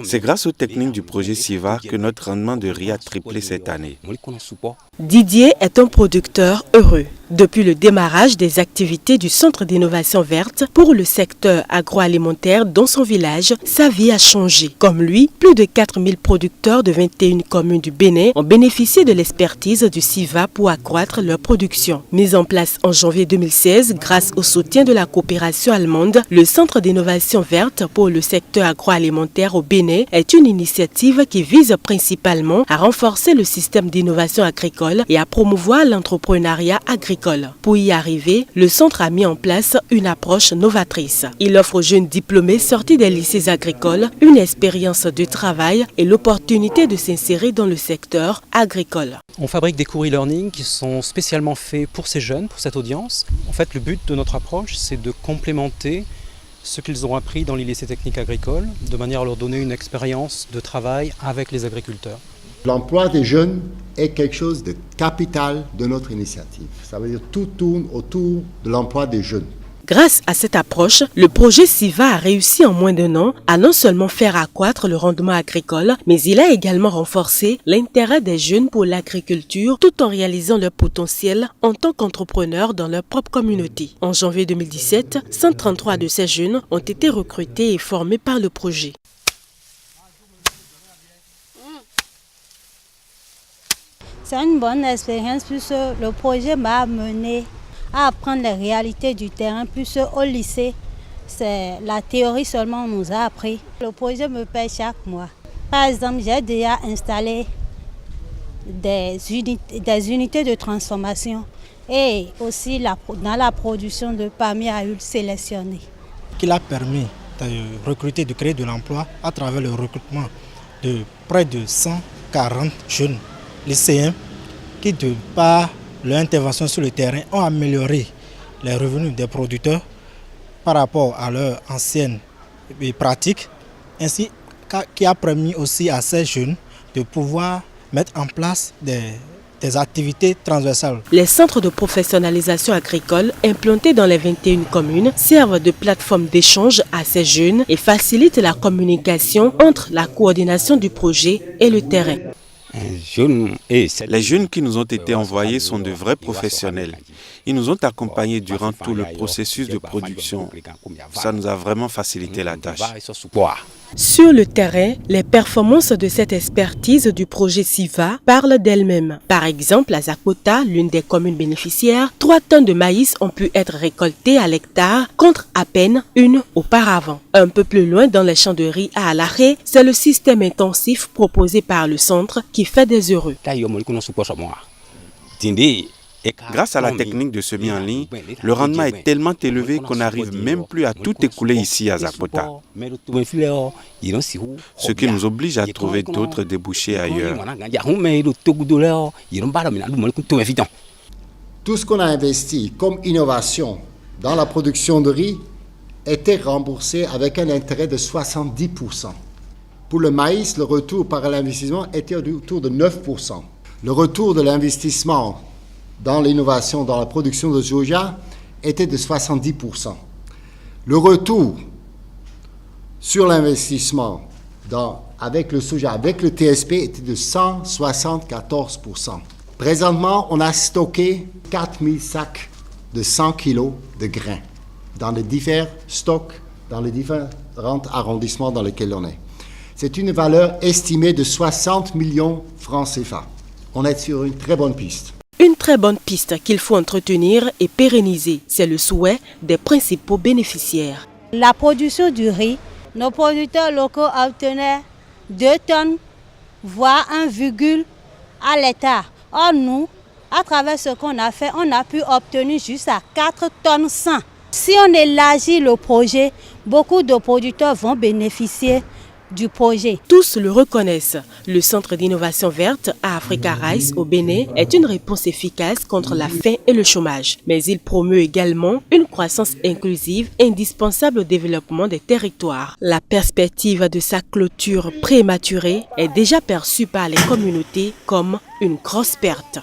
C'est grâce aux techniques du projet SIVA que notre rendement de riz a triplé cette année. Didier est un producteur heureux. Depuis le démarrage des activités du Centre d'innovation verte pour le secteur agroalimentaire dans son village, sa vie a changé. Comme lui, plus de 4000 producteurs de 21 communes du Bénin ont bénéficié de l'expertise du SIVA pour accroître leur production. Mis en place en janvier 2016 grâce au soutien de la coopération allemande, le Centre d'innovation verte pour le secteur agroalimentaire au Bénin est une initiative qui vise principalement à renforcer le système d'innovation agricole et à promouvoir l'entrepreneuriat agricole. Pour y arriver, le centre a mis en place une approche novatrice. Il offre aux jeunes diplômés sortis des lycées agricoles une expérience de travail et l'opportunité de s'insérer dans le secteur agricole. On fabrique des cours e-learning qui sont spécialement faits pour ces jeunes, pour cette audience. En fait, le but de notre approche, c'est de complémenter ce qu'ils ont appris dans les lycées techniques agricoles, de manière à leur donner une expérience de travail avec les agriculteurs. L'emploi des jeunes est quelque chose de capital de notre initiative. Ça veut dire que tout tourne autour de l'emploi des jeunes. Grâce à cette approche, le projet SIVA a réussi en moins d'un an à non seulement faire accroître le rendement agricole, mais il a également renforcé l'intérêt des jeunes pour l'agriculture tout en réalisant leur potentiel en tant qu'entrepreneurs dans leur propre communauté. En janvier 2017, 133 de ces jeunes ont été recrutés et formés par le projet. C'est une bonne expérience puisque le projet m'a amené à apprendre les réalités du terrain puisque au lycée, c'est la théorie seulement qu'on nous a appris. Le projet me paie chaque mois. Par exemple, j'ai déjà installé des unités de transformation et aussi dans la production de palmiers à huile sélectionnés. Qui a permis de recruter, de créer de l'emploi à travers le recrutement de près de 140 jeunes lycéens qui, de par leur intervention sur le terrain, ont amélioré les revenus des producteurs par rapport à leurs anciennes pratiques, ainsi qui a permis aussi à ces jeunes de pouvoir mettre en place des activités transversales. Les centres de professionnalisation agricole implantés dans les 21 communes servent de plateforme d'échange à ces jeunes et facilitent la communication entre la coordination du projet et le terrain. Les jeunes qui nous ont été envoyés sont de vrais professionnels. Ils nous ont accompagnés durant tout le processus de production. Ça nous a vraiment facilité la tâche. Sur le terrain, les performances de cette expertise du projet SIVA parlent d'elles-mêmes. Par exemple, à Zakota, l'une des communes bénéficiaires, 3 tonnes de maïs ont pu être récoltées à l'hectare contre à peine 1 auparavant. Un peu plus loin, dans les champs de riz à Alaché, c'est le système intensif proposé par le centre qui fait des heureux. Grâce à la technique de semis en ligne, le rendement est tellement élevé qu'on n'arrive même plus à tout écouler ici à Zakota. Ce qui nous oblige à trouver d'autres débouchés ailleurs. Tout ce qu'on a investi comme innovation dans la production de riz était remboursé avec un intérêt de 70%. Pour le maïs, le retour par l'investissement était autour de 9%. Le retour de l'investissement dans l'innovation, dans la production de soja, était de 70%. Le retour sur l'investissement avec le soja, avec le TSP, était de 174%. Présentement, on a stocké 4000 sacs de 100 kg de grains dans les différents stocks, dans les différents arrondissements dans lesquels on est. C'est une valeur estimée de 60 millions francs CFA. On est sur une très bonne piste. Une très bonne piste qu'il faut entretenir et pérenniser. C'est le souhait des principaux bénéficiaires. La production du riz, nos producteurs locaux obtenaient 2 tonnes, voire 1,1 à l'hectare. Or nous, à travers ce qu'on a fait, on a pu obtenir jusqu'à 4 tonnes 100. Si on élargit le projet, beaucoup de producteurs vont bénéficier du projet. Tous le reconnaissent. Le Centre d'innovation verte à Africa Rice au Bénin est une réponse efficace contre la faim et le chômage. Mais il promeut également une croissance inclusive indispensable au développement des territoires. La perspective de sa clôture prématurée est déjà perçue par les communautés comme une grosse perte.